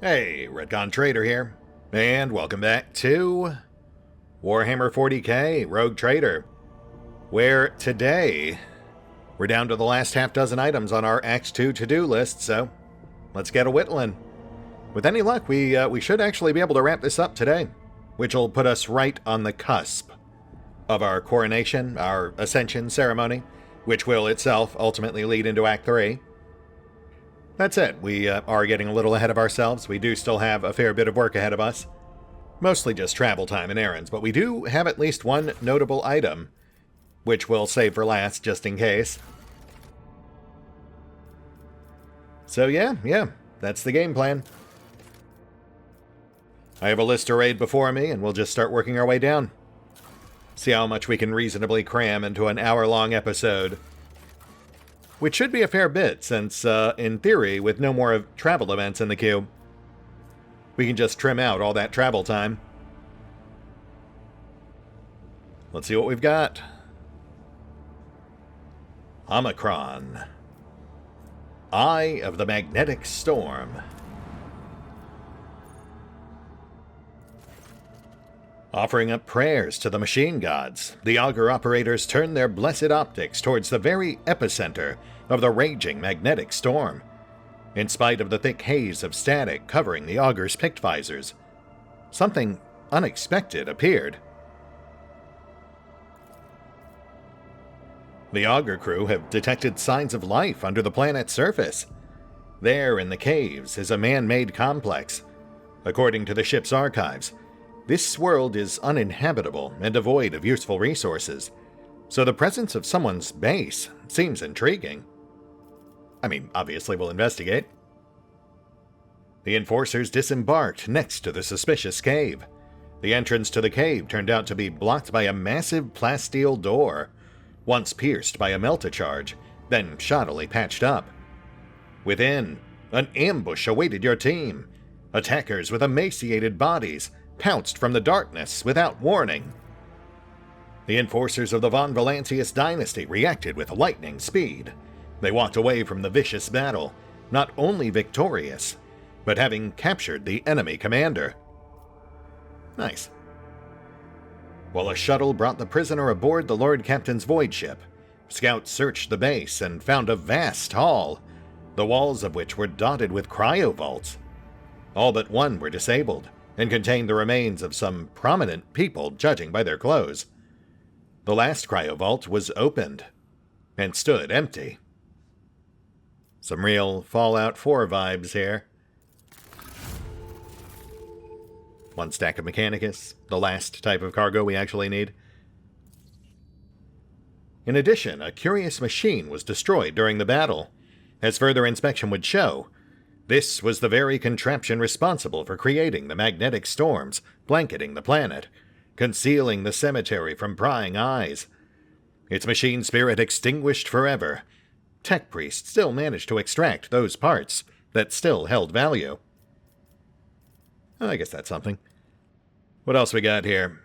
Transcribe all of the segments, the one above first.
Hey, RetconRaider here, and welcome back to Warhammer 40k Rogue Trader, where today we're down to the last half dozen items on our Act 2 to-do list, so let's get a whittling. With any luck, we should actually be able to wrap this up today, which will put us right on the cusp of our coronation, our ascension ceremony, which will itself ultimately lead into Act 3. That said, we are getting a little ahead of ourselves. We do still have a fair bit of work ahead of us. Mostly just travel time and errands, but we do have at least one notable item, which we'll save for last, just in case. So yeah, that's the game plan. I have a list to raid before me, and we'll just start working our way down. See how much we can reasonably cram into an hour-long episode. Which should be a fair bit, since, in theory, with no more travel events in the queue, we can just trim out all that travel time. Let's see what we've got. Omicron. Eye of the Magnetic Storm. Offering up prayers to the machine gods, the auger operators turn their blessed optics towards the very epicenter of the raging magnetic storm. In spite of the thick haze of static covering the auger's picked visors, something unexpected appeared. The auger crew have detected signs of life under the planet's surface. There in the caves is a man-made complex. According to the ship's archives, this world is uninhabitable and devoid of useful resources, so the presence of someone's base seems intriguing. I mean, obviously we'll investigate. The enforcers disembarked next to the suspicious cave. The entrance to the cave turned out to be blocked by a massive plasteel door, once pierced by a melta-charge, then shoddily patched up. Within, an ambush awaited your team. Attackers with emaciated bodies pounced from the darkness without warning. The enforcers of the Von Valancius dynasty reacted with lightning speed. They walked away from the vicious battle, not only victorious, but having captured the enemy commander. Nice. While a shuttle brought the prisoner aboard the Lord Captain's void ship, scouts searched the base and found a vast hall, the walls of which were dotted with cryovaults. All but one were disabled, and contained the remains of some prominent people, judging by their clothes. The last cryovault was opened, and stood empty. Some real Fallout 4 vibes here. One stack of Mechanicus, the last type of cargo we actually need. In addition, a curious machine was destroyed during the battle. As further inspection would show, this was the very contraption responsible for creating the magnetic storms blanketing the planet, concealing the cemetery from prying eyes. Its machine spirit extinguished forever. Tech priests still managed to extract those parts that still held value. I guess that's something. What else we got here?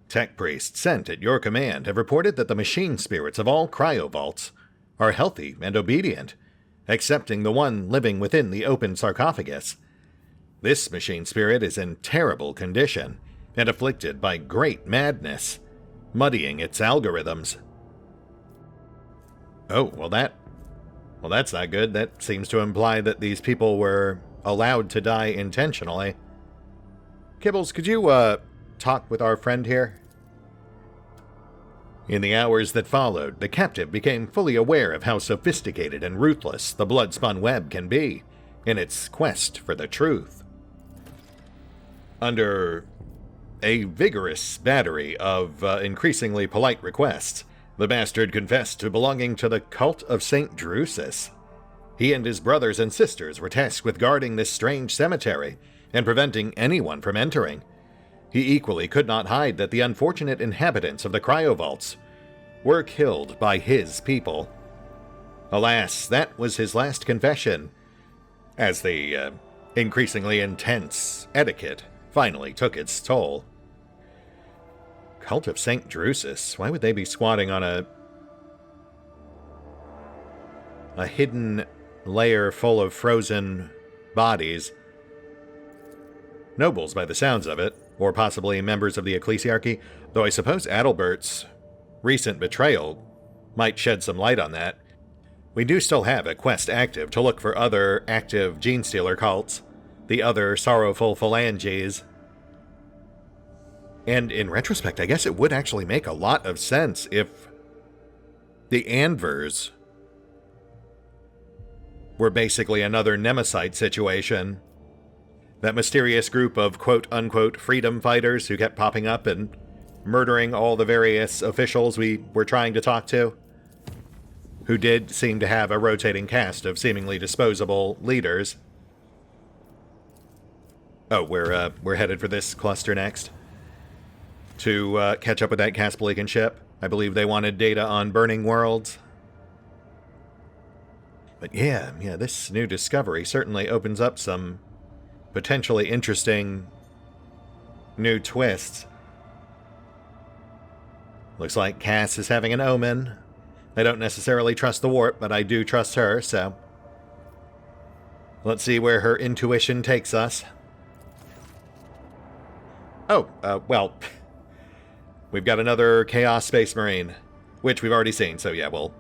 Tech priests sent at your command have reported that the machine spirits of all cryovaults are healthy and obedient, excepting the one living within the open sarcophagus. This machine spirit is in terrible condition and afflicted by great madness, muddying its algorithms. Oh, well that's not good. That seems to imply that these people were allowed to die intentionally. Kibbles, could you, talk with our friend here? In the hours that followed, the captive became fully aware of how sophisticated and ruthless the blood-spun web can be in its quest for the truth. Under a vigorous battery of increasingly polite requests, the bastard confessed to belonging to the cult of St. Drusus. He and his brothers and sisters were tasked with guarding this strange cemetery and preventing anyone from entering. He equally could not hide that the unfortunate inhabitants of the cryovaults were killed by his people. Alas, that was his last confession, as the increasingly intense etiquette finally took its toll. Cult of St. Drusus, why would they be squatting on a hidden layer full of frozen bodies. Nobles, by the sounds of it, or possibly members of the ecclesiarchy, though I suppose Adalbert's recent betrayal might shed some light on that. We do still have a quest active to look for other active Genestealer cults, the other sorrowful phalanges. And in retrospect, I guess it would actually make a lot of sense if the Anvers were basically another Nemesite situation. That mysterious group of quote-unquote freedom fighters who kept popping up and murdering all the various officials we were trying to talk to, who did seem to have a rotating cast of seemingly disposable leaders. Oh, we're headed for this cluster next to catch up with that Caspalican ship. I believe they wanted data on burning worlds. But yeah, this new discovery certainly opens up some potentially interesting new twists. Looks like Cass is having an omen. I don't necessarily trust the warp, but I do trust her, so let's see where her intuition takes us. Oh, well, we've got another Chaos Space Marine, which we've already seen, so yeah, we'll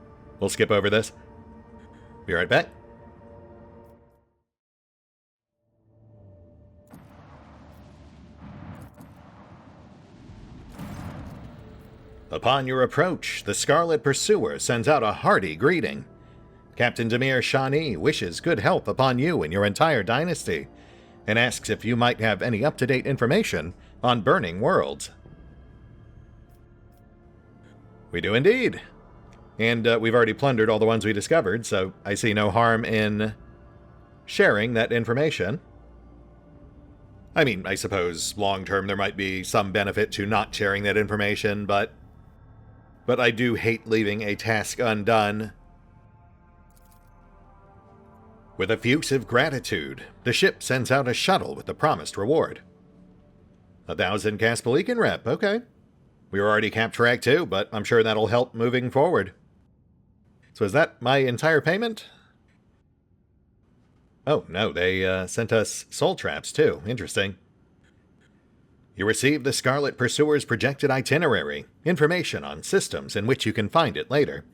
skip over this. Be right back. Upon your approach, the Scarlet Pursuer sends out a hearty greeting. Captain Demir Shani wishes good health upon you and your entire dynasty, and asks if you might have any up-to-date information on burning worlds. We do indeed. And we've already plundered all the ones we discovered, so I see no harm in sharing that information. I mean, I suppose long-term there might be some benefit to not sharing that information, but I do hate leaving a task undone. With effusive gratitude, the ship sends out a shuttle with the promised reward. 1,000 Caspalican rep, okay. We were already capped for Act 2, but I'm sure that'll help moving forward. So is that my entire payment? Oh, no, they sent us soul traps, too. Interesting. You receive the Scarlet Pursuer's projected itinerary, information on systems in which you can find it later.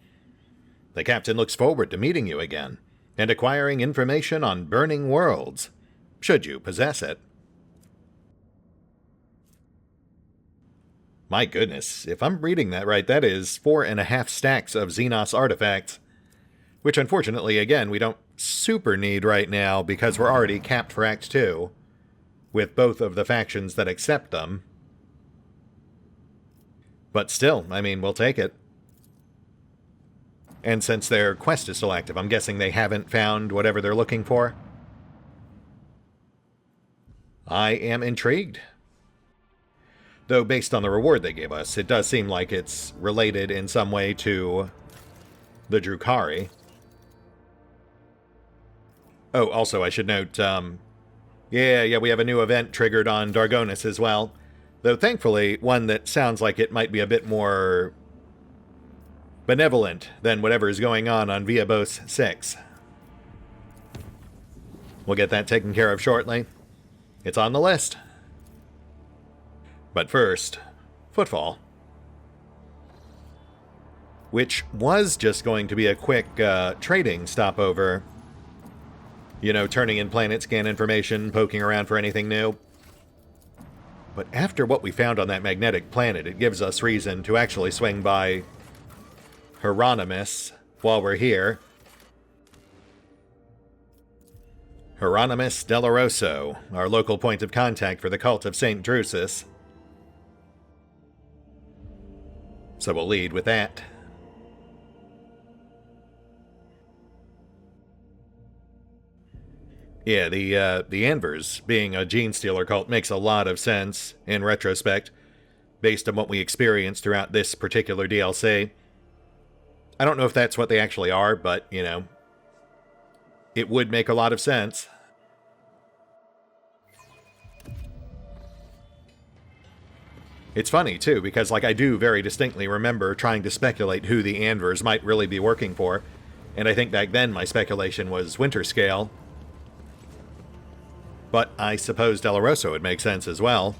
The captain looks forward to meeting you again, and acquiring information on burning worlds, should you possess it. My goodness, if I'm reading that right, that is 4.5 stacks of Xenos artifacts, which unfortunately, again, we don't super need right now because we're already capped for Act 2, with both of the factions that accept them. But still, I mean, we'll take it. And since their quest is still active, I'm guessing they haven't found whatever they're looking for. I am intrigued. Though based on the reward they gave us, it does seem like it's related in some way to the Drukhari. Oh, also I should note, yeah, we have a new event triggered on Dargonis as well. Though thankfully, one that sounds like it might be a bit more benevolent than whatever is going on Viabos 6. We'll get that taken care of shortly. It's on the list. But first, Footfall. Which was just going to be a quick trading stopover. You know, turning in planet scan information, poking around for anything new. But after what we found on that magnetic planet, it gives us reason to actually swing by Hieronymus while we're here. Hieronymus Delarosso, our local point of contact for the cult of St. Drusus. So we'll lead with that. Yeah, the Anvers being a Genestealer cult makes a lot of sense in retrospect, based on what we experienced throughout this particular DLC. I don't know if that's what they actually are, but, you know, it would make a lot of sense. It's funny, too, because, like, I do very distinctly remember trying to speculate who the Anvers might really be working for, And I think back then my speculation was winter scale. But I suppose Delarosa would make sense as well.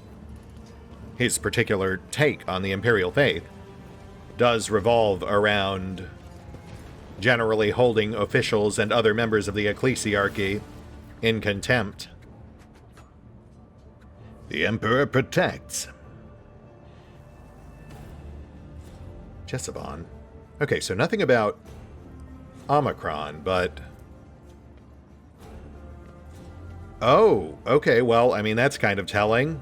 His particular take on the Imperial faith does revolve around generally holding officials and other members of the Ecclesiarchy in contempt. The Emperor protects. Jessavon. Okay, so nothing about Omicron, but... Oh, okay, well, I mean, that's kind of telling.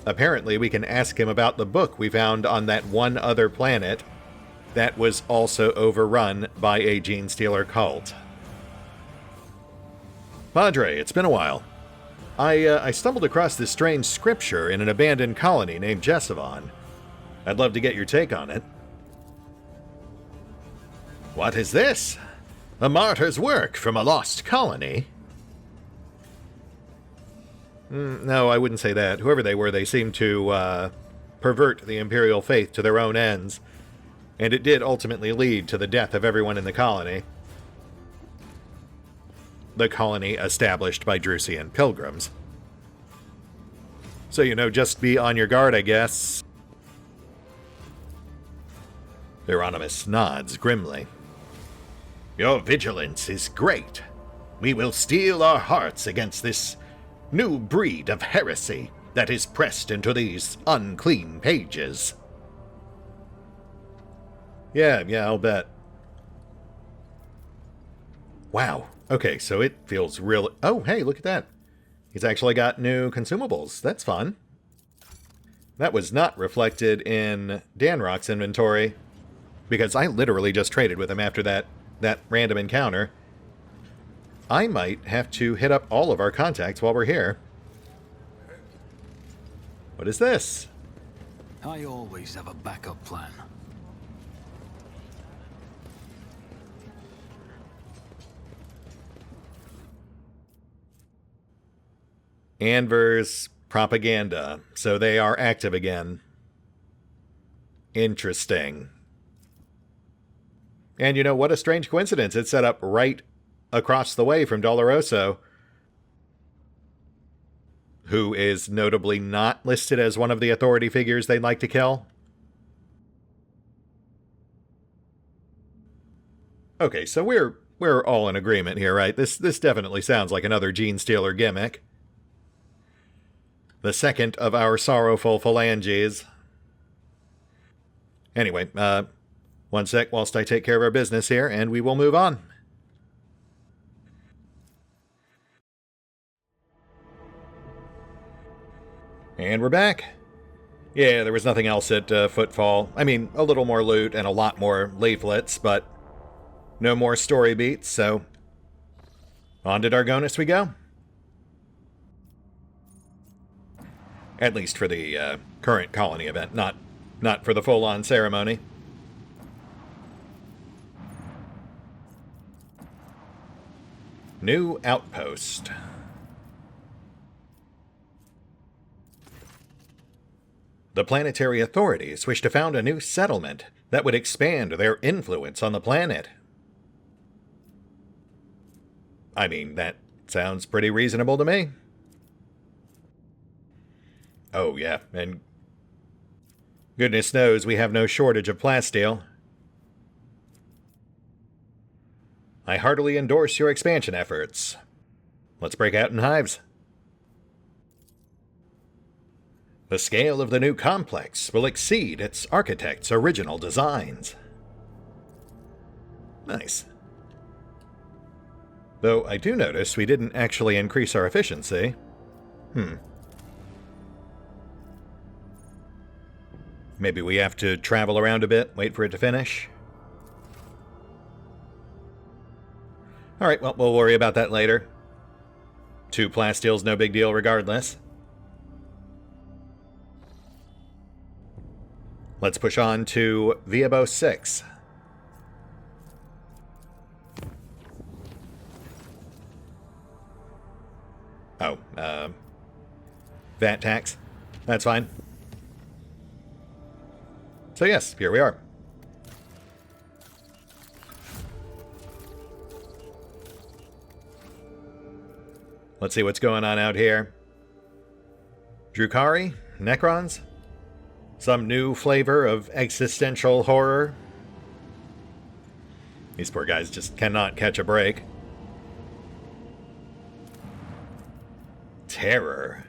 Apparently, we can ask him about the book we found on that one other planet that was also overrun by a gene stealer cult. Padre, it's been a while. I stumbled across this strange scripture in an abandoned colony named Jessavon. I'd love to get your take on it. What is this? A martyr's work from a lost colony? No, I wouldn't say that. Whoever they were, they seemed to pervert the Imperial faith to their own ends. And it did ultimately lead to the death of everyone in the colony. The colony established by Drusian pilgrims. So, just be on your guard, I guess. Hieronymus nods grimly. Your vigilance is great. We will steel our hearts against this new breed of heresy that is pressed into these unclean pages. Yeah, I'll bet. Wow. Okay, so it feels real... Oh, hey, look at that. He's actually got new consumables. That's fun. That was not reflected in Danrock's inventory, because I literally just traded with him after that random encounter. I might have to hit up all of our contacts while we're here. What is this? I always have a backup plan. Anver's propaganda. So they are active again. Interesting. And what a strange coincidence. It's set up right across the way from Doloroso, who is notably not listed as one of the authority figures they'd like to kill. Okay, so we're all in agreement here, right? This definitely sounds like another gene stealer gimmick. The second of our sorrowful phalanges. Anyway, one sec whilst I take care of our business here, and we will move on. And we're back. Yeah, there was nothing else at Footfall. I mean, a little more loot and a lot more leaflets, but no more story beats, so on to Dargonis we go. At least for the current colony event, not for the full-on ceremony. New outpost. The planetary authorities wish to found a new settlement that would expand their influence on the planet. I mean, that sounds pretty reasonable to me. Oh, yeah, and goodness knows we have no shortage of plasteel. I heartily endorse your expansion efforts. Let's break out in hives. The scale of the new complex will exceed its architect's original designs. Nice. Though I do notice we didn't actually increase our efficiency. Maybe we have to travel around a bit, wait for it to finish. Alright, well, we'll worry about that later. 2 plasteel's no big deal regardless. Let's push on to Viabo 6. Oh, VAT tax. That's fine. So yes, here we are. Let's see what's going on out here. Drukhari? Necrons? Some new flavor of existential horror? These poor guys just cannot catch a break. Terror.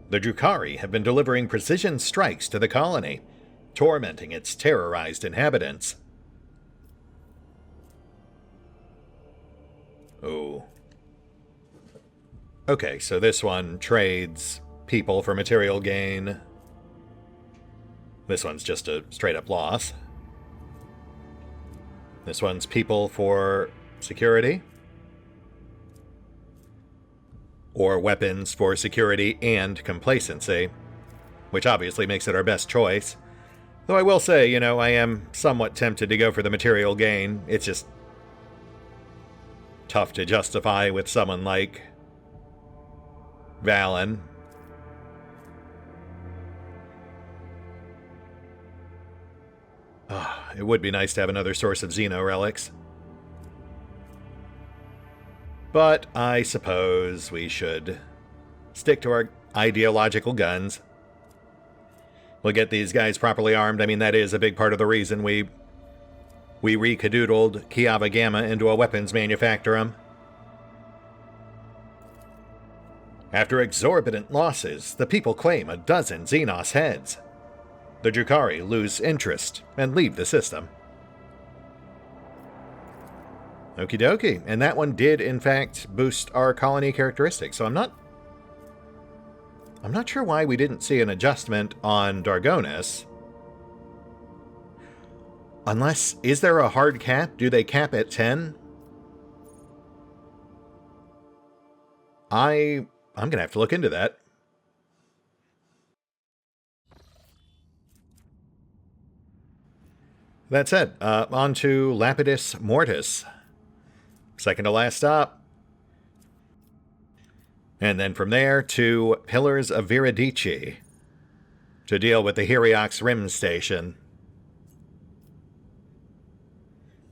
The Drukhari have been delivering precision strikes to the colony, tormenting its terrorized inhabitants. Oh. Okay, so this one trades people for material gain. This one's just a straight-up loss. This one's people for security. Or weapons for security and complacency, which obviously makes it our best choice. Though I will say, you know, I am somewhat tempted to go for the material gain. It's just tough to justify with someone like Valen. It would be nice to have another source of Xeno relics. But I suppose we should stick to our ideological guns. We'll get these guys properly armed. I mean, that is a big part of the reason we recadoodled Kiava Gamma into a weapons manufactorum. After exorbitant losses, the people claim a dozen Xenos heads. The Drukhari lose interest and leave the system. Okie dokie. And that one did, in fact, boost our colony characteristics. So I'm not sure why we didn't see an adjustment on Dargonis. Unless, is there a hard cap? Do they cap at 10? I'm going to have to look into that. That said, on to Lapidus Mortis. Second to last stop. And then from there to Pillars of Viridici to deal with the Heriox Rim Station.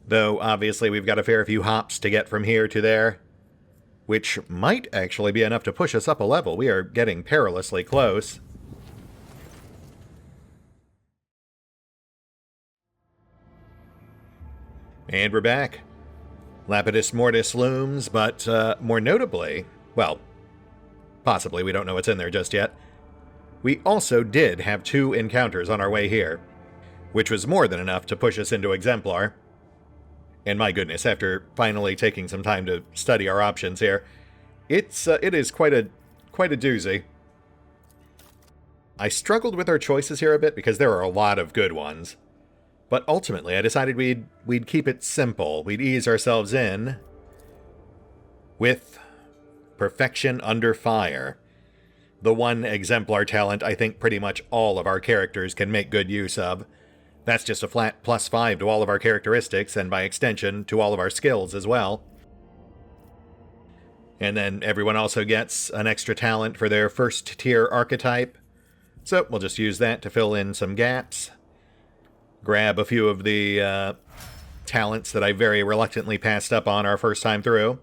Though, obviously, we've got a fair few hops to get from here to there, which might actually be enough to push us up a level. We are getting perilously close. And we're back. Lapidus Mortis looms, but more notably, well, possibly, we don't know what's in there just yet. We also did have 2 encounters on our way here, which was more than enough to push us into Exemplar. And my goodness, after finally taking some time to study our options here, it is quite a doozy. I struggled with our choices here a bit because there are a lot of good ones. But ultimately, I decided we'd keep it simple. We'd ease ourselves in with Perfection Under Fire. The one exemplar talent I think pretty much all of our characters can make good use of. That's just a flat +5 to all of our characteristics, and by extension, to all of our skills as well. And then everyone also gets an extra talent for their first tier archetype. So we'll just use that to fill in some gaps. Grab a few of the talents that I very reluctantly passed up on our first time through.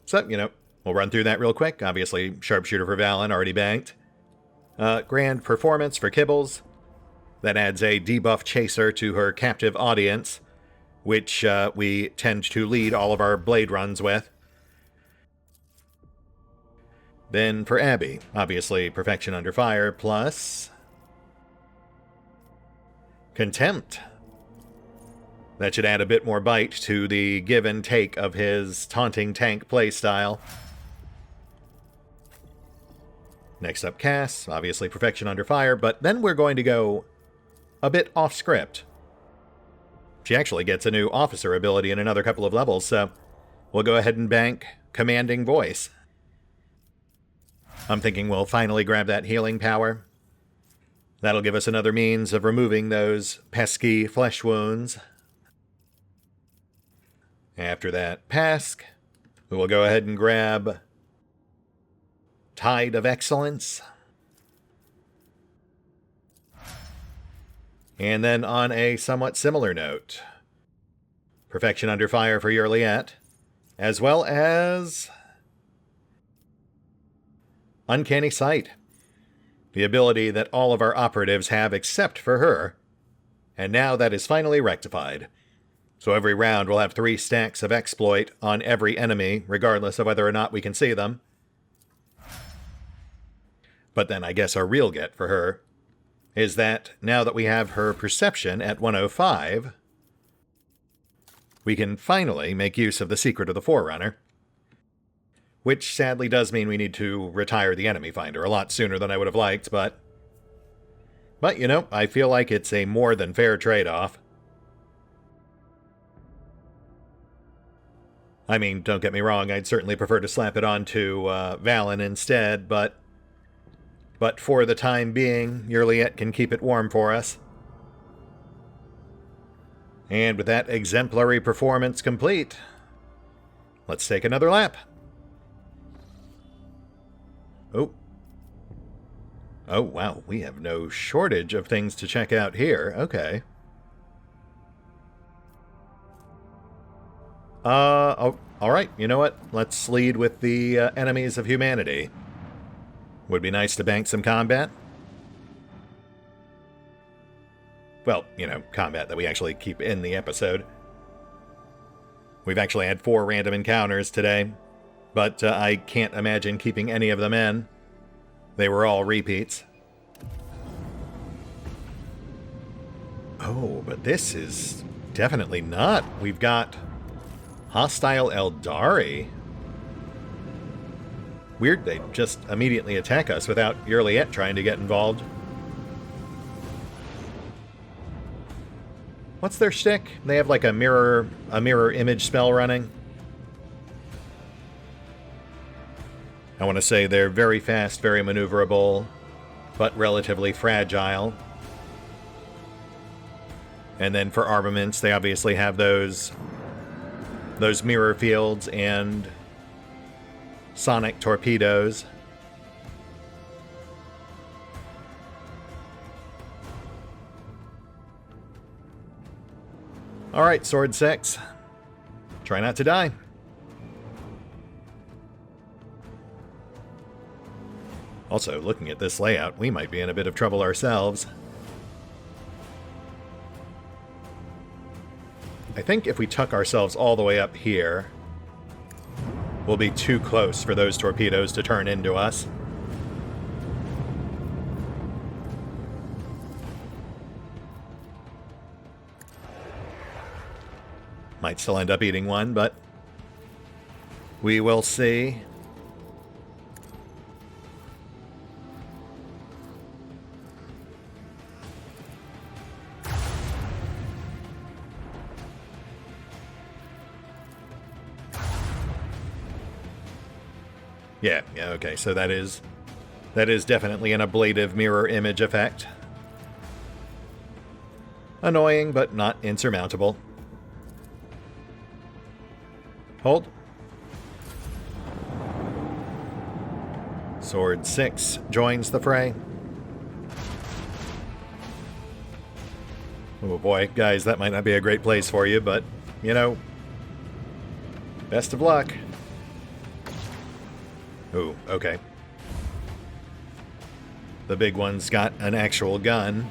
So, you know, we'll run through that real quick. Obviously, Sharpshooter for Valen, already banked. Grand Performance for Kibbles. That adds a debuff chaser to her captive audience, which we tend to lead all of our blade runs with. Then for Abby, obviously Perfection Under Fire plus Contempt. That should add a bit more bite to the give and take of his taunting tank playstyle. Next up, Cass, obviously Perfection Under Fire, but then we're going to go a bit off script. She actually gets a new officer ability in another couple of levels, so we'll go ahead and bank Commanding Voice. I'm thinking we'll finally grab that healing power. That'll give us another means of removing those pesky flesh wounds. After that, Pask, we will go ahead and grab Tide of Excellence. And then on a somewhat similar note, Perfection Under Fire for Yurliet, as well as Uncanny Sight, the ability that all of our operatives have except for her, and now that is finally rectified. So every round we'll have 3 stacks of exploit on every enemy, regardless of whether or not we can see them. But then I guess our real get for her is that now that we have her perception at 105, we can finally make use of the Secret of the Forerunner. Which sadly does mean we need to retire the enemy finder a lot sooner than I would have liked, but you know, I feel like it's a more than fair trade-off. I mean, don't get me wrong, I'd certainly prefer to slap it onto Valen instead, but for the time being, Yurliet can keep it warm for us. And with that exemplary performance complete, let's take another lap. Oh, wow, we have no shortage of things to check out here. Okay. Oh, alright, you know what? Let's lead with the enemies of humanity. Would be nice to bank some combat. Well, you know, combat that we actually keep in the episode. We've actually had 4 random encounters today, but I can't imagine keeping any of them in. They were all repeats. Oh, but this is definitely not. We've got hostile Eldari. Weird, they just immediately attack us without Yurliet trying to get involved. What's their shtick? They have like a mirror image spell running. I want to say they're very fast, very maneuverable, but relatively fragile. And then for armaments, they obviously have those mirror fields and sonic torpedoes. Alright, Sword 6. Try not to die. Also, looking at this layout, we might be in a bit of trouble ourselves. I think if we tuck ourselves all the way up here, we'll be too close for those torpedoes to turn into us. Might still end up eating one, but we will see. Yeah, okay, so that is definitely an ablative mirror image effect. Annoying, but not insurmountable. Hold. Sword 6 joins the fray. Oh boy, guys, that might not be a great place for you, but, you know, best of luck. Ooh, okay. The big one's got an actual gun.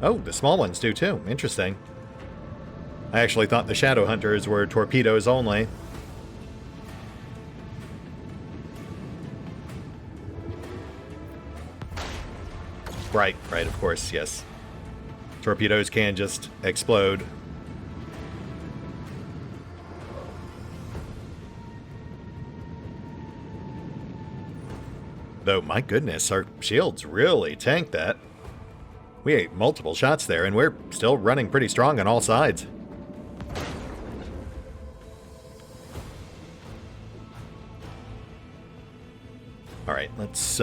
Oh, the small ones do too. Interesting. I actually thought the Shadow Hunters were torpedoes only. Right, of course, yes. Torpedoes can just explode. Though, my goodness, our shields really tanked that. We ate multiple shots there, and we're still running pretty strong on all sides. Alright, let's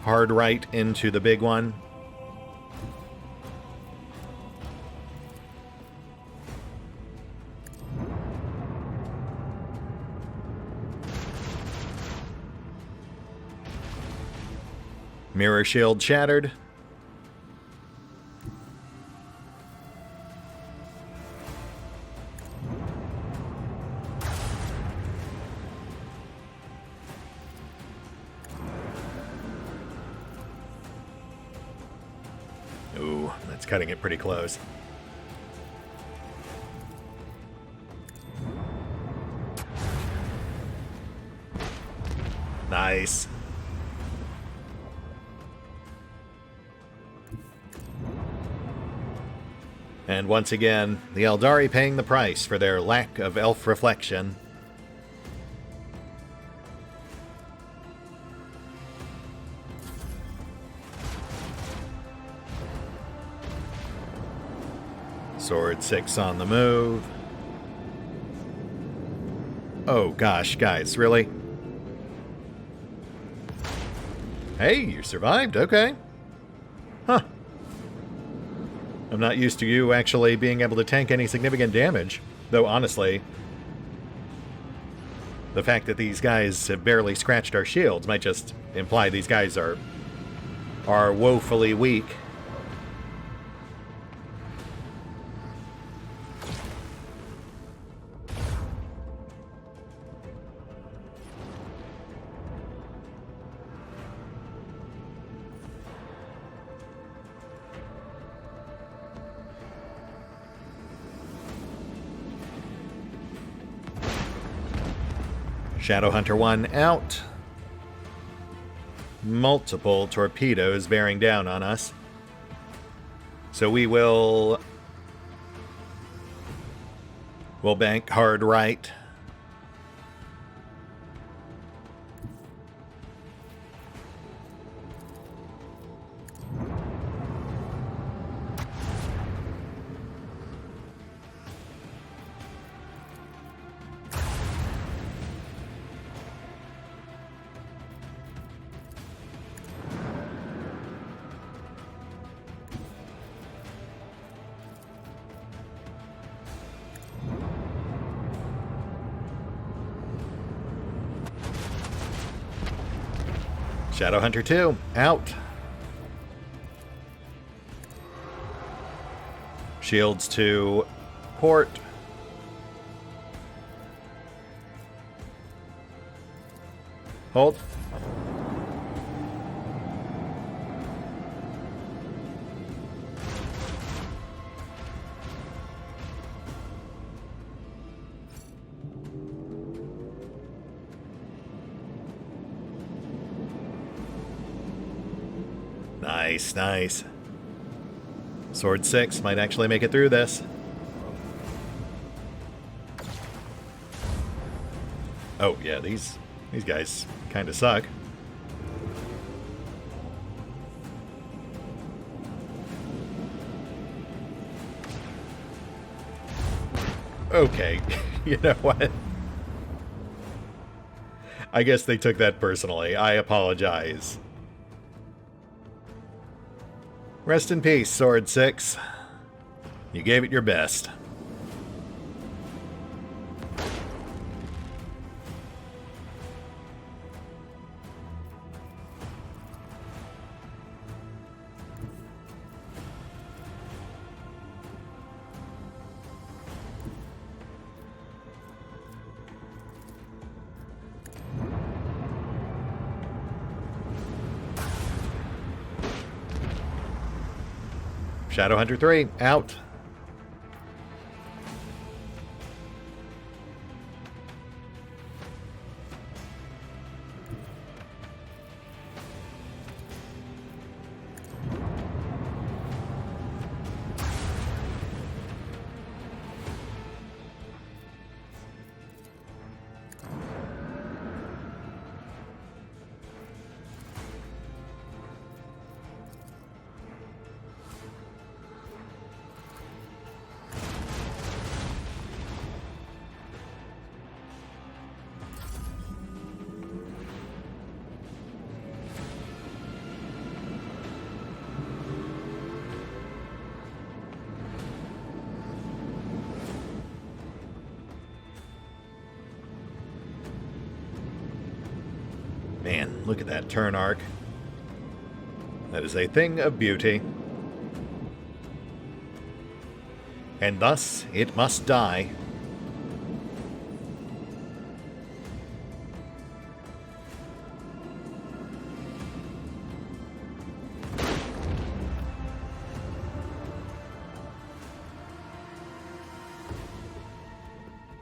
hard right into the big one. Mirror shield shattered. Ooh, that's cutting it pretty close. Nice. And once again, the Eldari paying the price for their lack of elf reflection. Sword 6 on the move. Oh gosh, guys, really? Hey, you survived, okay. Huh. I'm not used to you actually being able to tank any significant damage. Though, honestly, the fact that these guys have barely scratched our shields might just imply these guys are woefully weak. Shadowhunter 1 out. Multiple torpedoes bearing down on us. So we'll bank hard right. Shadowhunter 2, out. Shields to port. Hold. Nice, nice. Sword 6 might actually make it through this. Oh, yeah, these guys kind of suck. Okay, you know what? I guess they took that personally. I apologize. Rest in peace, Sword 6. You gave it your best. Shadowhunter 3, out. Man, look at that turn arc. That is a thing of beauty. And thus it must die.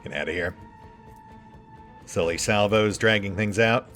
Get out of here. Silly salvos dragging things out.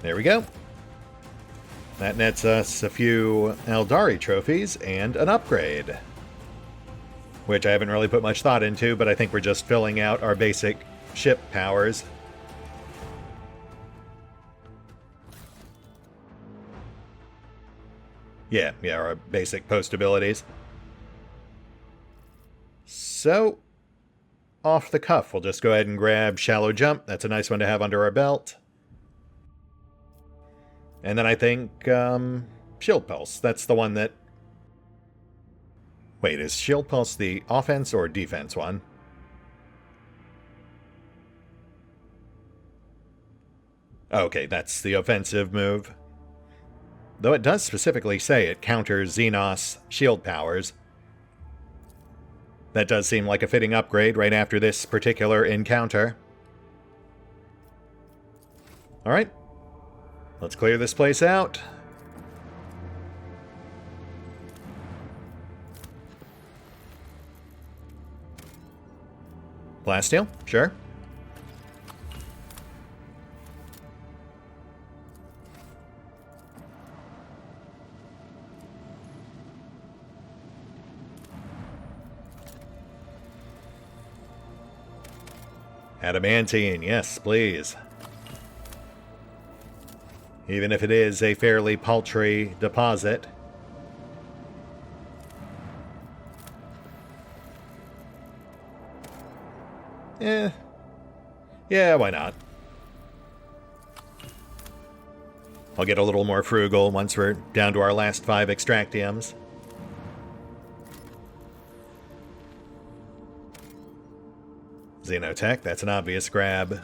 There we go. That nets us a few Eldari trophies and an upgrade. Which I haven't really put much thought into, but I think we're just filling out our basic ship powers. Yeah, our basic post abilities. So, off the cuff, we'll just go ahead and grab Shallow Jump. That's a nice one to have under our belt. And then I think, Shield Pulse. That's the one that... Wait, is Shield Pulse the offense or defense one? Okay, that's the offensive move. Though it does specifically say it counters Xenos shield powers. That does seem like a fitting upgrade right after this particular encounter. Alright. Let's clear this place out. Blasteel? Sure. Adamantine, yes, please. Even if it is a fairly paltry deposit. Yeah, why not? I'll get a little more frugal once we're down to our last 5 extractiums. Xenotech, that's an obvious grab.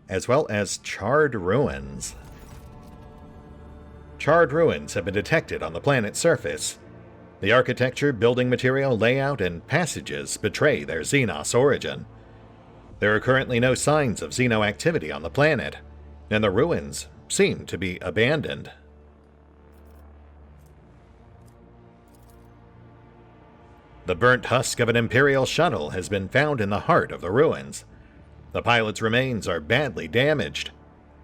As well as Charred Ruins. Charred Ruins have been detected on the planet's surface. The architecture, building material, layout, and passages betray their Xenos origin. There are currently no signs of Xeno activity on the planet, and the ruins seem to be abandoned. The burnt husk of an Imperial shuttle has been found in the heart of the ruins. The pilot's remains are badly damaged.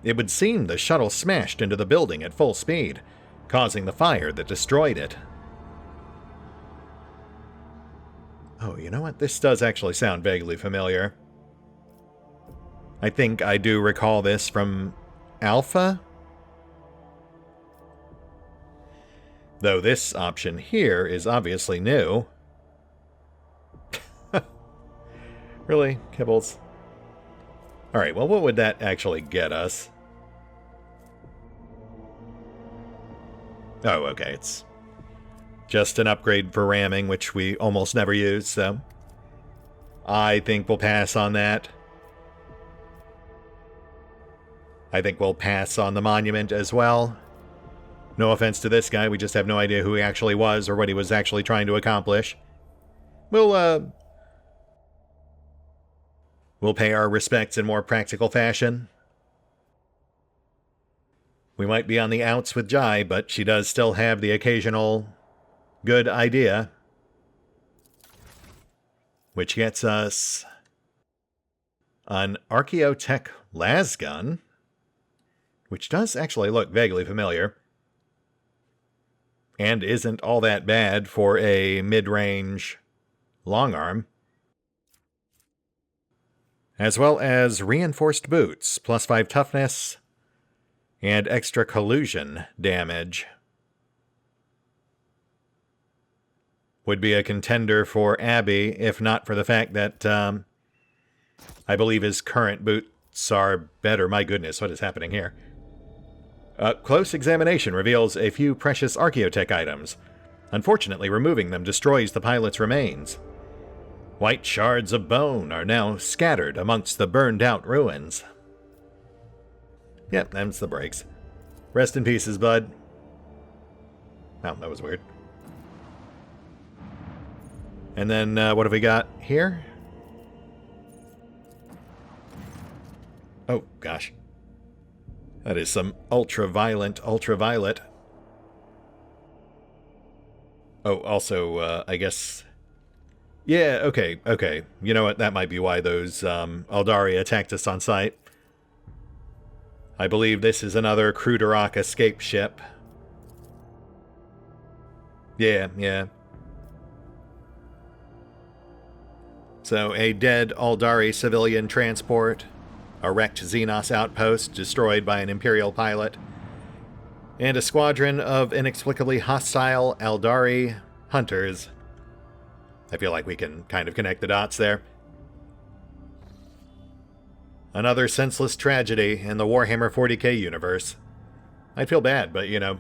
It would seem the shuttle smashed into the building at full speed, causing the fire that destroyed it. Oh, you know what? This does actually sound vaguely familiar. I think I do recall this from Alpha? Though this option here is obviously new. Really, Kibbles? Alright, well, what would that actually get us? Oh, okay, it's just an upgrade for ramming, which we almost never use, so I think we'll pass on that. I think we'll pass on the monument as well. No offense to this guy, we just have no idea who he actually was or what he was actually trying to accomplish. We'll pay our respects in more practical fashion. We might be on the outs with Jai, but she does still have the occasional good idea. Which gets us an Archaeotech lasgun, which does actually look vaguely familiar. and isn't all that bad for a mid-range long arm. As well as reinforced boots, +5 toughness, and extra collusion damage. Would be a contender for Abby, if not for the fact that I believe his current boots are better. My goodness, what is happening here? Close examination reveals a few precious archaeotech items. Unfortunately, removing them destroys the pilot's remains. White shards of bone are now scattered amongst the burned-out ruins. Yep, them's the breaks. Rest in pieces, bud. Oh, that was weird. And then, what have we got here? Oh, gosh. That is some ultraviolet. Oh, also, I guess... Yeah, okay. You know what? That might be why those Aeldari attacked us on sight. I believe this is another Cruderok escape ship. Yeah. So, a dead Aeldari civilian transport, a wrecked Xenos outpost destroyed by an Imperial pilot, and a squadron of inexplicably hostile Aeldari hunters. I feel like we can kind of connect the dots there. Another senseless tragedy in the Warhammer 40k universe. I'd feel bad, but, you know,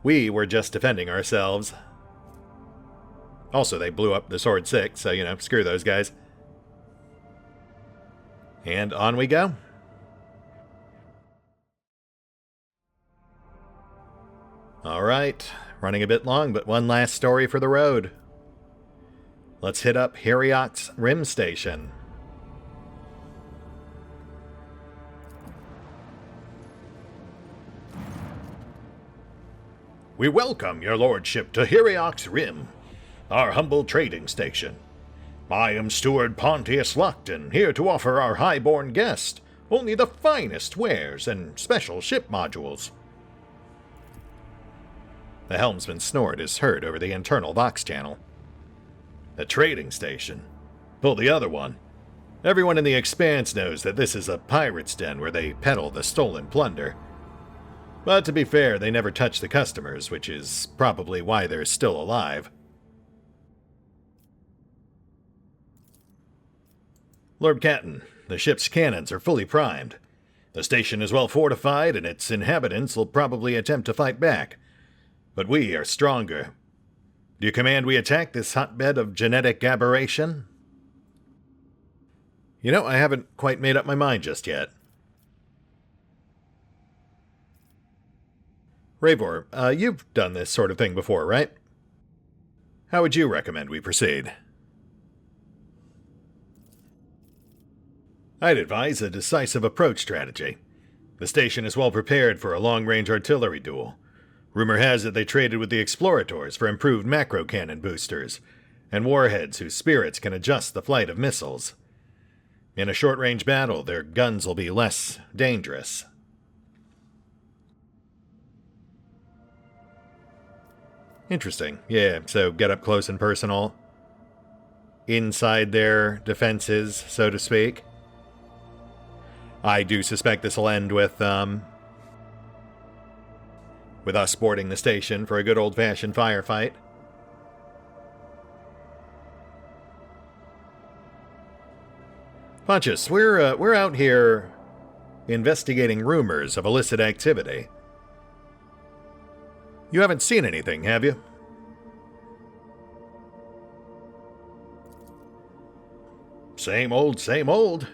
we were just defending ourselves. Also, they blew up the Sword 6, so, you know, screw those guys. And on we go. Alright, running a bit long, but one last story for the road. Let's hit up Heriok's Rim Station. We welcome your lordship to Heriok's Rim, our humble trading station. I am Steward Pontius Lockton, here to offer our highborn guest only the finest wares and special ship modules. The helmsman's snort is heard over the internal Vox channel. A trading station? Pull the other one. Everyone in the Expanse knows that this is a pirate's den where they peddle the stolen plunder. But to be fair, they never touch the customers, which is probably why they're still alive. Lord Captain, the ship's cannons are fully primed. The station is well fortified, and its inhabitants will probably attempt to fight back. But we are stronger. Do you command we attack this hotbed of genetic aberration? You know, I haven't quite made up my mind just yet. Ravor, you've done this sort of thing before, right? How would you recommend we proceed? I'd advise a decisive approach strategy. The station is well prepared for a long-range artillery duel. Rumor has it they traded with the Explorators for improved macro-cannon boosters, and warheads whose spirits can adjust the flight of missiles. In a short-range battle, their guns will be less dangerous. Interesting. Yeah, so get up close and personal. Inside their defenses, so to speak. I do suspect this will end with us boarding the station for a good old-fashioned firefight. Pontius, we're out here investigating rumors of illicit activity. You haven't seen anything, have you? Same old.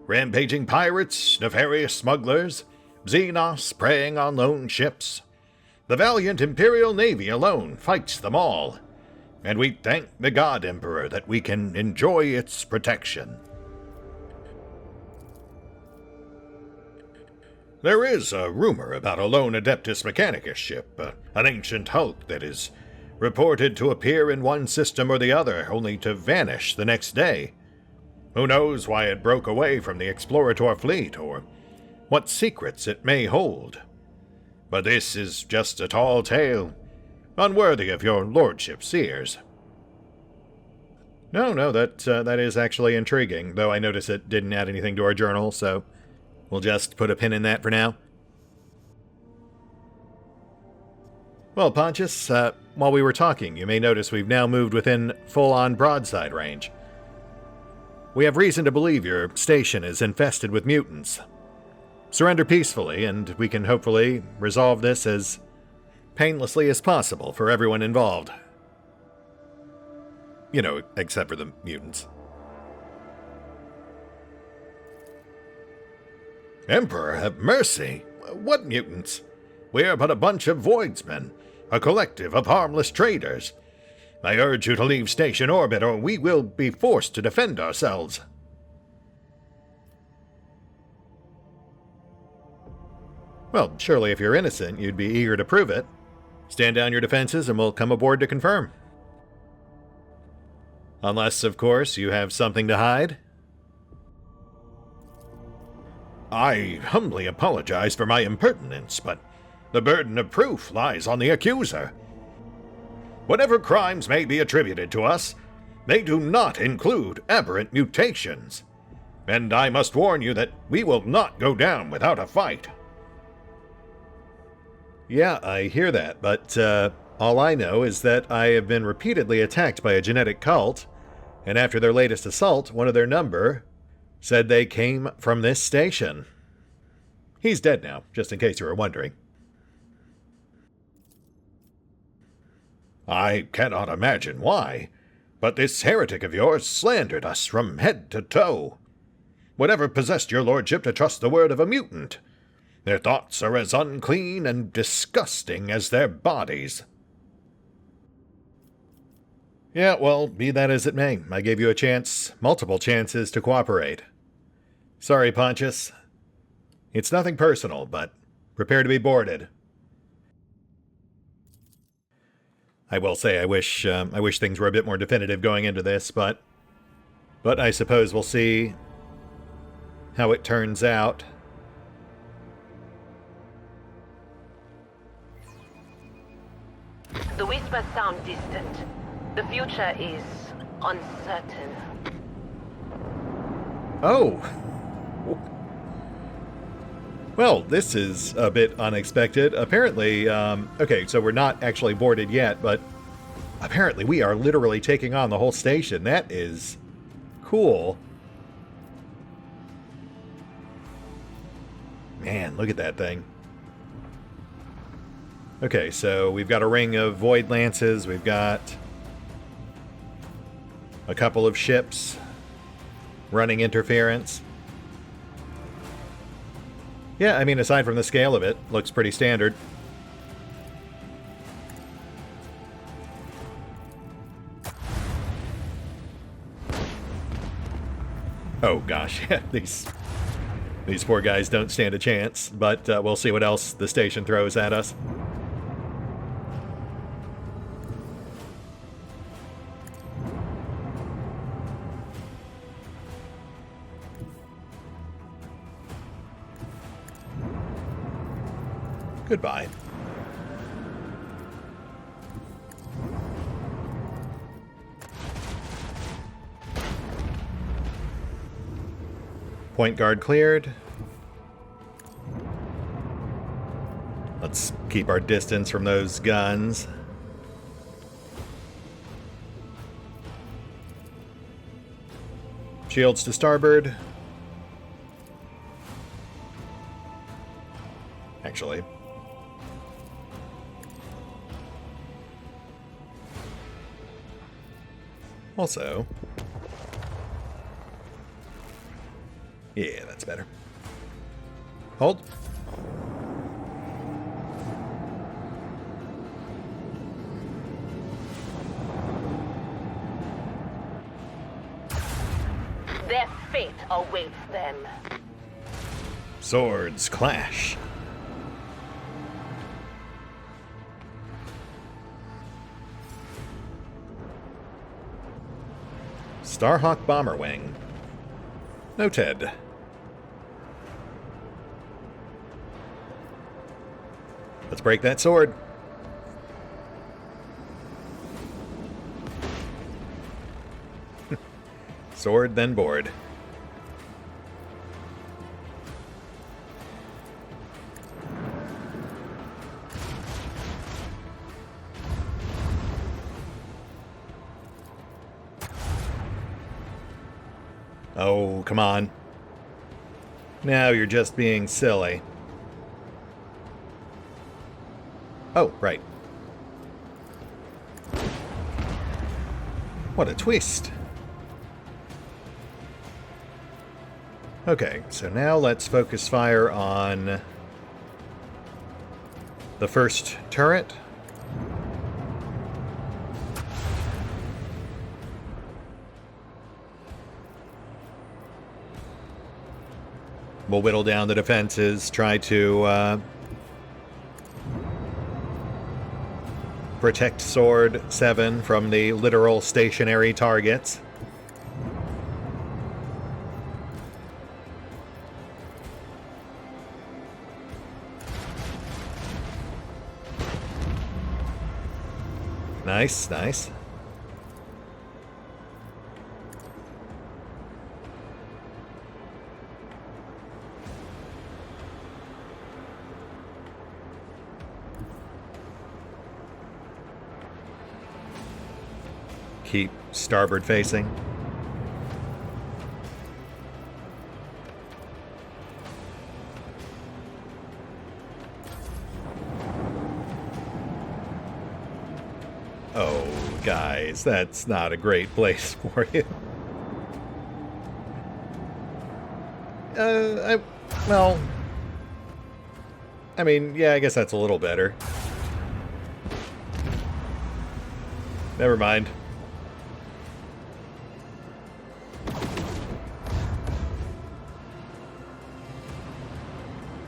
Rampaging pirates, nefarious smugglers, Xenos preying on lone ships. The valiant Imperial Navy alone fights them all, and we thank the God Emperor that we can enjoy its protection. There is a rumor about a lone Adeptus Mechanicus ship, an ancient hulk that is reported to appear in one system or the other, only to vanish the next day. Who knows why it broke away from the Explorator fleet, or what secrets it may hold. But this is just a tall tale, unworthy of your lordship's ears. No, that is actually intriguing, though I notice it didn't add anything to our journal, so we'll just put a pin in that for now. Well, Pontius, while we were talking, you may notice we've now moved within full-on broadside range. We have reason to believe your station is infested with mutants. Surrender peacefully, and we can hopefully resolve this as painlessly as possible for everyone involved. You know, except for the mutants. Emperor, have mercy! What mutants? We're but a bunch of voidsmen, a collective of harmless traders. I urge you to leave station orbit, or we will be forced to defend ourselves. Well, surely if you're innocent, you'd be eager to prove it. Stand down your defenses and we'll come aboard to confirm. Unless, of course, you have something to hide. I humbly apologize for my impertinence, but the burden of proof lies on the accuser. Whatever crimes may be attributed to us, they do not include aberrant mutations. And I must warn you that we will not go down without a fight. Yeah, I hear that, but all I know is that I have been repeatedly attacked by a genetic cult, and after their latest assault, one of their number said they came from this station. He's dead now, just in case you were wondering. I cannot imagine why, but this heretic of yours slandered us from head to toe. Whatever possessed your lordship to trust the word of a mutant? Their thoughts are as unclean and disgusting as their bodies. Yeah, well, be that as it may, I gave you a chance, multiple chances to cooperate. Sorry, Pontius. It's nothing personal, but prepare to be boarded. I will say I wish things were a bit more definitive going into this, but I suppose we'll see how it turns out. The whispers sound distant. The future is uncertain. Oh. Well, this is a bit unexpected. Apparently, okay, so we're not actually boarded yet, but apparently we are literally taking on the whole station. That is cool. Man, look at that thing. Okay, so we've got a ring of void lances. We've got a couple of ships running interference. Yeah, I mean, aside from the scale of it, looks pretty standard. Oh gosh, yeah, these poor guys don't stand a chance, but we'll see what else the station throws at us. Goodbye. Point guard cleared. Let's keep our distance from those guns. Shields to starboard. Actually. Also, yeah, that's better. Hold. Their fate awaits them. Swords clash. Starhawk Bomber Wing. Noted. Let's break that sword. Sword, then board. Oh, come on. Now you're just being silly. Oh, right. What a twist. Okay, so now let's focus fire on the first turret. We'll whittle down the defenses, try to protect Sword 7 from the literal stationary targets. Nice, nice. Keep starboard facing. Oh, guys, that's not a great place for you. Well, I mean, yeah, I guess that's a little better. Never mind.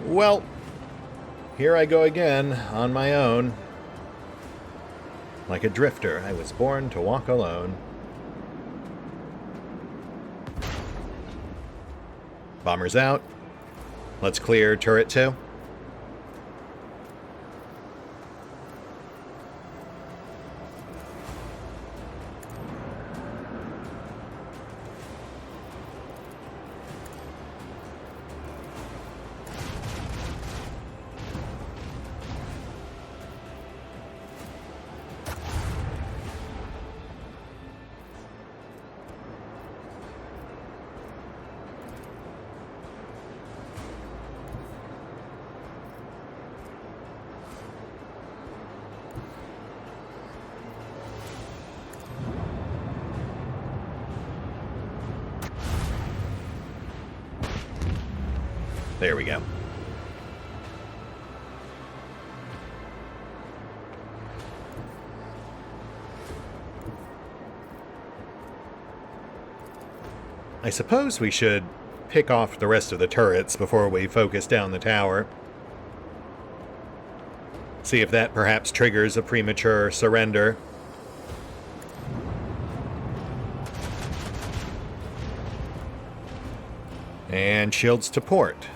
Well, here I go again, on my own. Like a drifter, I was born to walk alone. Bombers out. Let's clear turret 2. There we go. I suppose we should pick off the rest of the turrets before we focus down the tower. See if that perhaps triggers a premature surrender. And shields to port.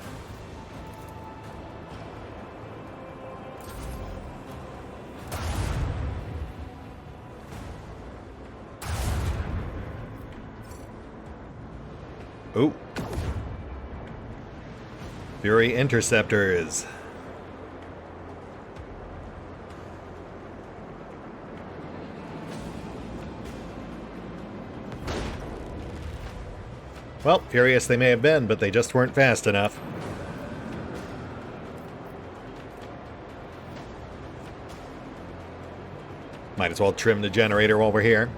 Ooh. Fury Interceptor is... Well, furious they may have been, but they just weren't fast enough. Might as well trim the generator while we're here.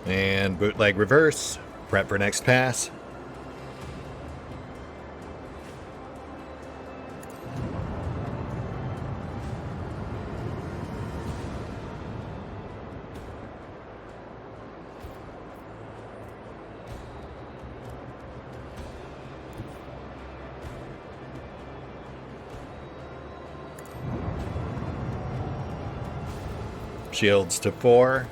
And bootleg reverse. Prep for next pass. Shields to 4.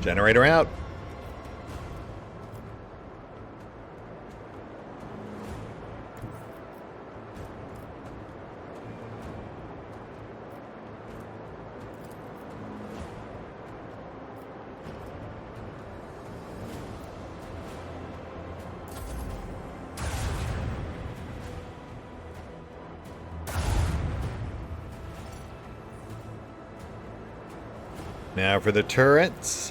Generator out. Now for the turrets.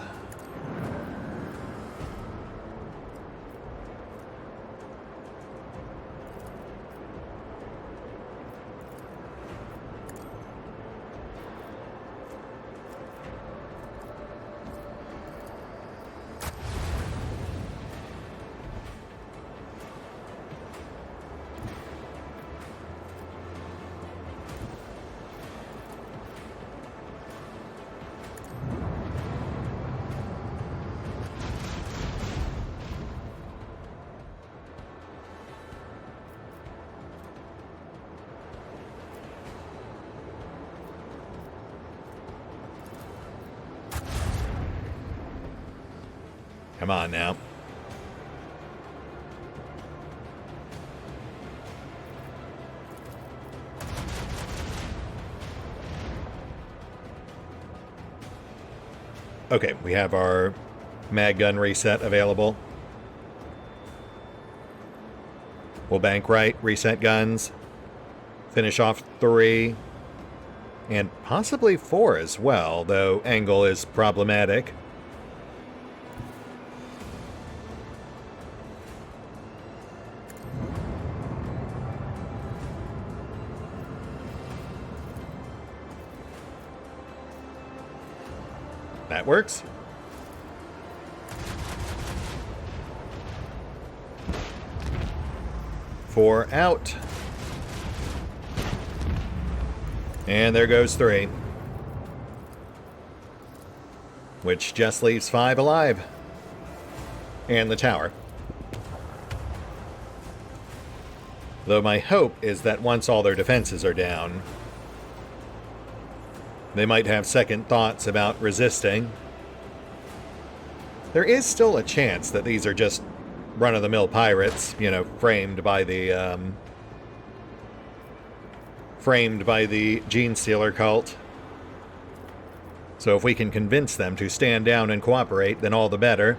Come on now. Okay, we have our mag gun reset available. We'll bank right, reset guns, finish off 3, and possibly 4 as well, though angle is problematic. That works. Four out. And there goes 3. Which just leaves 5 alive. And the tower. Though my hope is that once all their defenses are down, they might have second thoughts about resisting. There is still a chance that these are just run-of-the-mill pirates, you know, framed by the Gene Stealer cult. So if we can convince them to stand down and cooperate, then all the better.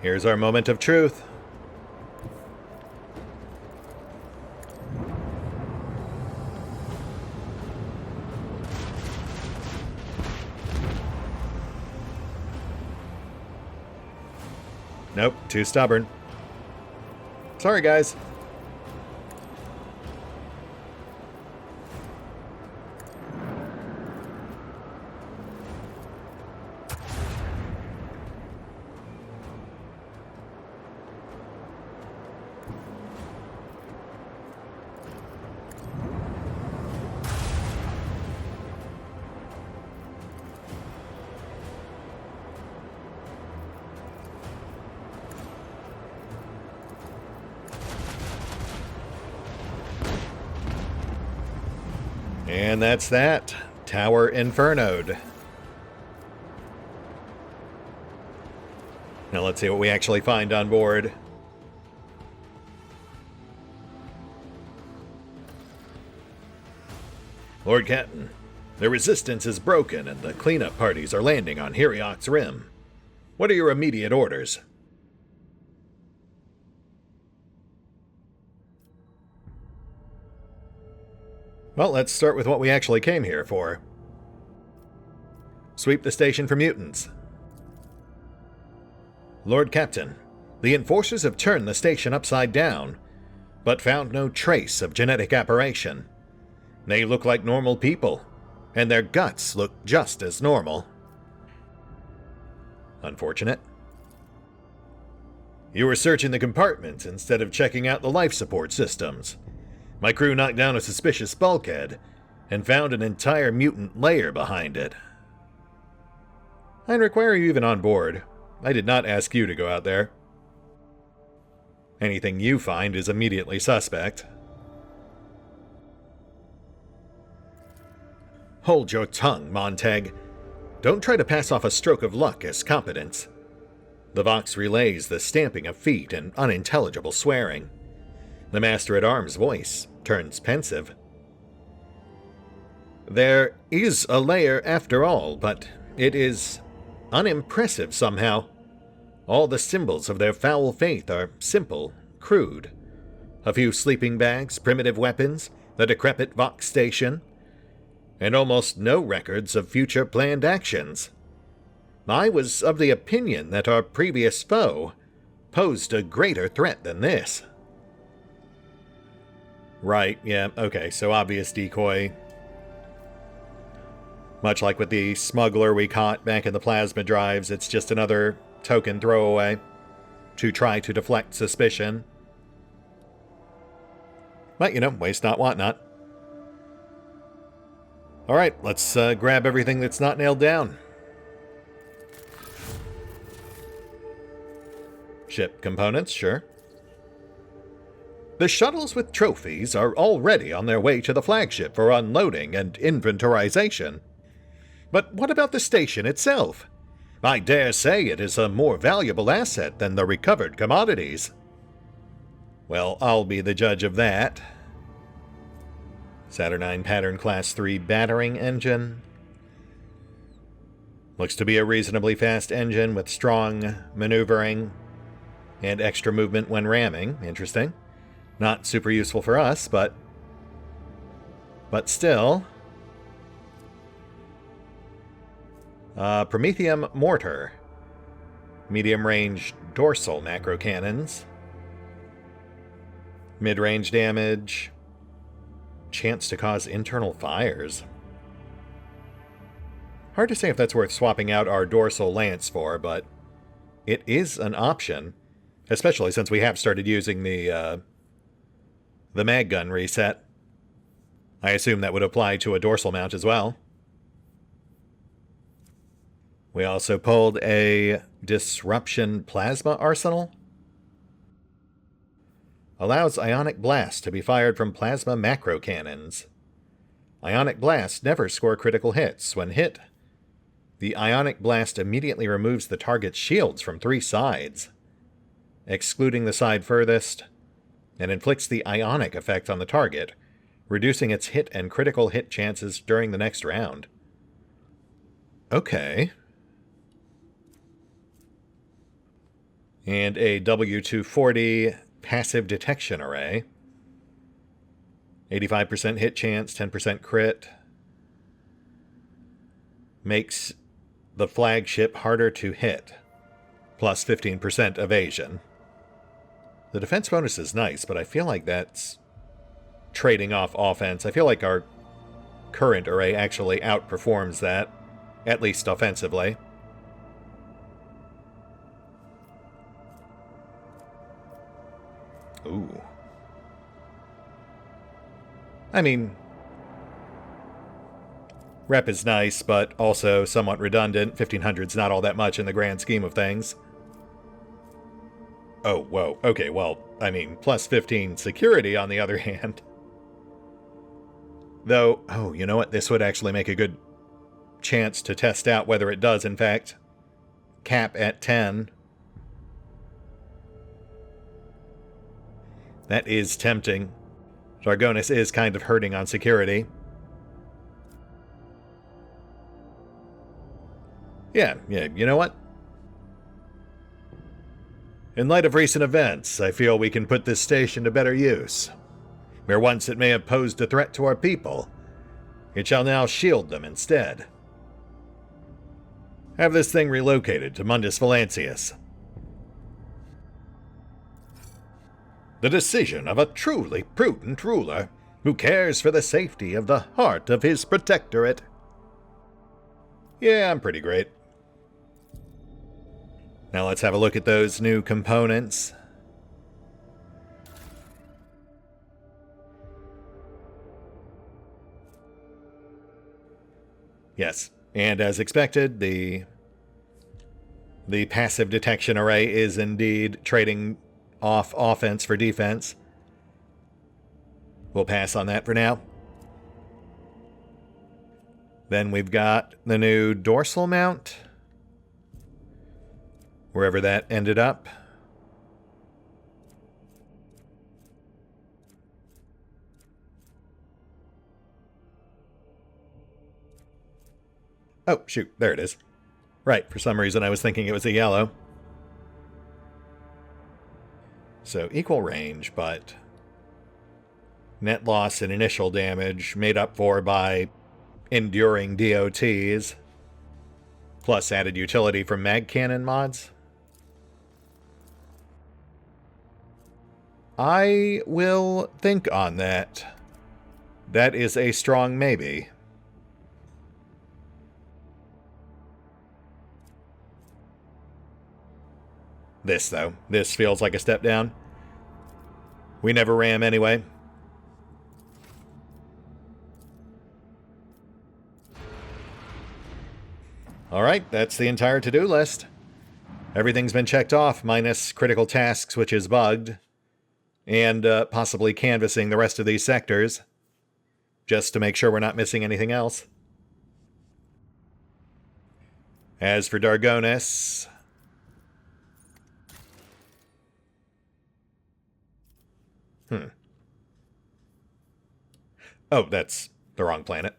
Here's our moment of truth. Nope, too stubborn. Sorry, guys. And that's that. Tower Infernoed. Now let's see what we actually find on board. Lord Captain, the resistance is broken and the cleanup parties are landing on Hiriok's Rim. What are your immediate orders? Well, let's start with what we actually came here for. Sweep the station for mutants. Lord Captain, the enforcers have turned the station upside down, but found no trace of genetic aberration. They look like normal people, and their guts look just as normal. Unfortunate. You were searching the compartments instead of checking out the life support systems. My crew knocked down a suspicious bulkhead and found an entire mutant lair behind it. Heinrich, why are you even on board? I did not ask you to go out there. Anything you find is immediately suspect. Hold your tongue, Montag. Don't try to pass off a stroke of luck as competence. The Vox relays the stamping of feet and unintelligible swearing. The Master-at-Arms' voice turns pensive. There is a lair after all, but it is unimpressive somehow. All the symbols of their foul faith are simple, crude. A few sleeping bags, primitive weapons, the decrepit Vox station, and almost no records of future planned actions. I was of the opinion that our previous foe posed a greater threat than this. Right, yeah, okay, so obvious decoy. Much like with the smuggler we caught back in the plasma drives, it's just another token throwaway to try to deflect suspicion. But, waste not, want not. Alright, let's grab everything that's not nailed down. Ship components, sure. The shuttles with trophies are already on their way to the flagship for unloading and inventorization. But what about the station itself? I dare say it is a more valuable asset than the recovered commodities. Well, I'll be the judge of that. Saturnine Pattern Class 3 battering engine. Looks to be a reasonably fast engine with strong maneuvering and extra movement when ramming. Interesting. Not super useful for us, but still. Promethium Mortar. Medium-range dorsal macro cannons. Mid-range damage. Chance to cause internal fires. Hard to say if that's worth swapping out our dorsal lance for, but it is an option, especially since we have started using the mag gun reset. I assume that would apply to a dorsal mount as well. We also pulled a Disruption Plasma Arsenal. Allows Ionic Blast to be fired from plasma macro cannons. Ionic Blast never score critical hits. When hit, the Ionic Blast immediately removes the target's shields from 3 sides, excluding the side furthest, and inflicts the Ionic effect on the target, reducing its hit and critical hit chances during the next round. Okay. And a W240 passive detection array. 85% hit chance, 10% crit. Makes the flagship harder to hit. Plus 15% evasion. The defense bonus is nice, but I feel like that's trading off offense. I feel like our current array actually outperforms that, at least offensively. Ooh. I mean, rep is nice, but also somewhat redundant. 1500's not all that much in the grand scheme of things. Oh, whoa. Okay, well, I mean, plus 15 security on the other hand. Though, oh, you know what? This would actually make a good chance to test out whether it does, in fact, cap at 10. That is tempting. Jargonis is kind of hurting on security. Yeah, you know what? In light of recent events, I feel we can put this station to better use. Where once it may have posed a threat to our people, it shall now shield them instead. Have this thing relocated to Mundus Valancius. The decision of a truly prudent ruler who cares for the safety of the heart of his protectorate. Yeah, I'm pretty great. Now let's have a look at those new components. Yes, and as expected, the passive detection array is indeed trading off offense for defense. We'll pass on that for now. Then we've got the new dorsal mount, wherever that ended up. Oh, shoot, there it is. Right, for some reason I was thinking it was a yellow. So equal range, but net loss and initial damage made up for by enduring DOTs, plus added utility from mag cannon mods. I will think on that. That is a strong maybe. This, though. This feels like a step down. We never ram anyway. Alright, that's the entire to-do list. Everything's been checked off, minus critical tasks, which is bugged. And possibly canvassing the rest of these sectors. Just to make sure we're not missing anything else. As for Dargonis... Oh, that's the wrong planet.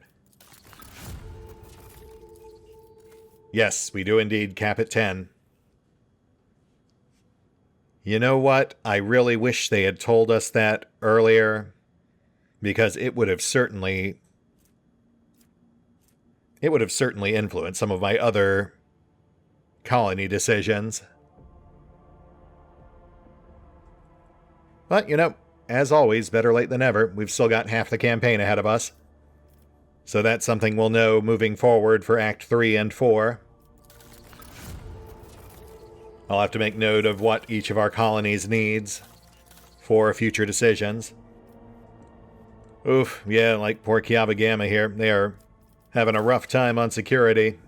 Yes, we do indeed cap at 10. You know what? I really wish they had told us that earlier, because it would have certainly influenced some of my other colony decisions. But, you know, as always, better late than never. We've still got half the campaign ahead of us. So that's something we'll know moving forward for Act 3 and 4. I'll have to make note of what each of our colonies needs for future decisions. Oof, yeah, like poor Kiaba Gamma here. They are having a rough time on security.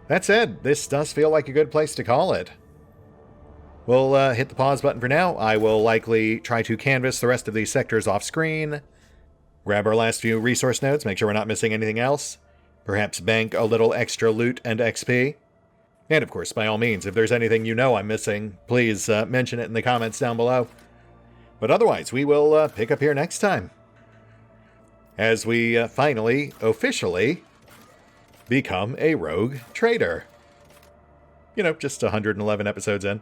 That said, this does feel like a good place to call it. We'll hit the pause button for now. I will likely try to canvass the rest of these sectors off screen. Grab our last few resource nodes, make sure we're not missing anything else. Perhaps bank a little extra loot and XP. And of course, by all means, if there's anything you know I'm missing, please mention it in the comments down below. But otherwise, we will pick up here next time. As we finally, officially, become a rogue trader. You know, just 111 episodes in.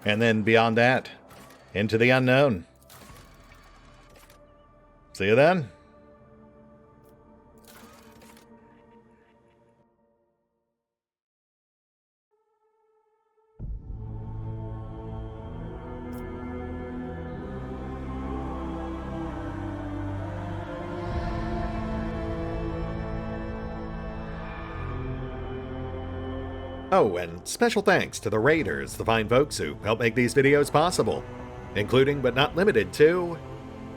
And then beyond that, into the unknown. See you then. Oh, and special thanks to the Raiders, the fine folks who help make these videos possible, including but not limited to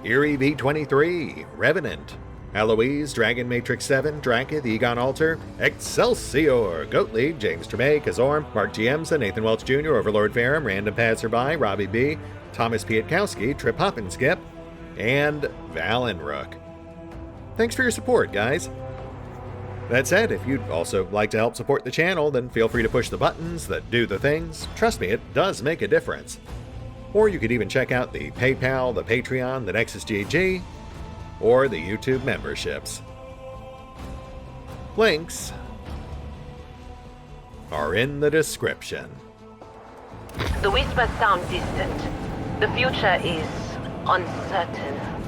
Eerie V23, Revenant, Alois, Dragon Matrix 7, Drakiith, EgonAlter, Exsellsior, Gottlieb, James Trimmier, Kazorm, Mark Giemza, Nathan Welch Jr., OverlordPherom, RandomPassrby, RobbyB, Tomasz Piątkowski, Triphoppenskip, and Valinrook. Thanks for your support, guys. That said, if you'd also like to help support the channel, then feel free to push the buttons that do the things. Trust me, it does make a difference. Or you could even check out the PayPal, the Patreon, the Nexus GG, or the YouTube memberships. Links are in the description. The whispers sound distant. The future is uncertain.